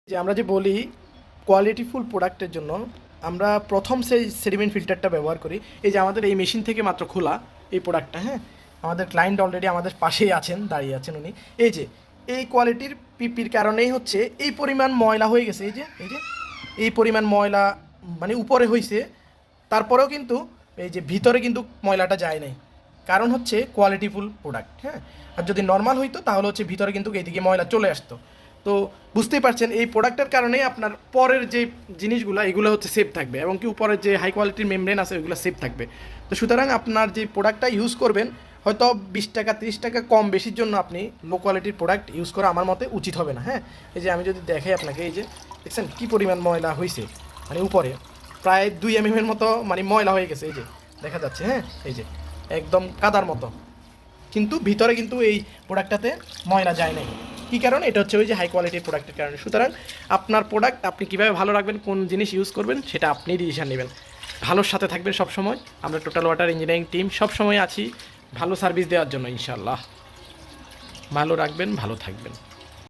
যে আমরা যে বলি কোয়ালিটিফুল প্রোডাক্টের জন্য আমরা প্রথম সেই সেডিমেন্ট ফিল্টারটা ব্যবহার করি। এই যে আমাদের এই মেশিন থেকে মাত্র খোলা এই প্রোডাক্টটা, হ্যাঁ, আমাদের ক্লায়েন্ট অলরেডি আমাদের পাশেই আছেন, দাঁড়িয়ে আছেন উনি। এই যে এই কোয়ালিটির পিপির কারণেই হচ্ছে এই পরিমাণ ময়লা হয়ে গেছে। এই যে এই পরিমাণ ময়লা মানে উপরে হয়েছে, তারপরেও কিন্তু এই যে ভিতরে কিন্তু ময়লাটা যায় নাই। কারণ হচ্ছে কোয়ালিটিফুল প্রোডাক্ট, হ্যাঁ। আর যদি নর্মাল হইতো তাহলে হচ্ছে ভিতরে কিন্তু এইদিকে ময়লা চলে আসতো। তো বুঝতেই পারছেন এই প্রোডাক্টের কারণেই আপনার পরের যে জিনিসগুলো এগুলো হচ্ছে সেফ থাকবে, এবং কি উপরের যে হাই কোয়ালিটির মেমব্রেন আছে ওইগুলো সেফ থাকবে। তো সুতরাং আপনার যে প্রোডাক্টটা ইউজ করবেন, হয়তো 20 টাকা 30 টাকা কম বেশির জন্য আপনি লো কোয়ালিটির প্রোডাক্ট ইউজ করা আমার মতে উচিত হবে না, হ্যাঁ। এই যে আমি যদি দেখাই আপনাকে, এই যে দেখছেন কী পরিমাণ ময়লা হয়েছে, মানে উপরে প্রায় 2 mm মতো মানে ময়লা হয়ে গেছে। এই যে দেখা যাচ্ছে, হ্যাঁ, এই যে একদম কাদার মতো, কিন্তু ভিতরে কিন্তু এই প্রোডাক্টটাতে ময়লা যায় নাই। কী কারণে? এটা হচ্ছে ওই যে হাই কোয়ালিটির প্রোডাক্টের কারণে। সুতরাং আপনার প্রোডাক্ট আপনি কীভাবে ভালো রাখবেন, কোন জিনিস ইউজ করবেন, সেটা আপনিই ডিসিশন নেবেন। ভালোর সাথে থাকবেন সবসময়। আমরা টোটাল ওয়াটার ইঞ্জিনিয়ারিং টিম সবসময় আছি ভালো সার্ভিস দেওয়ার জন্য। ইনশাআল্লাহ ভালো রাখবেন, ভালো থাকবেন।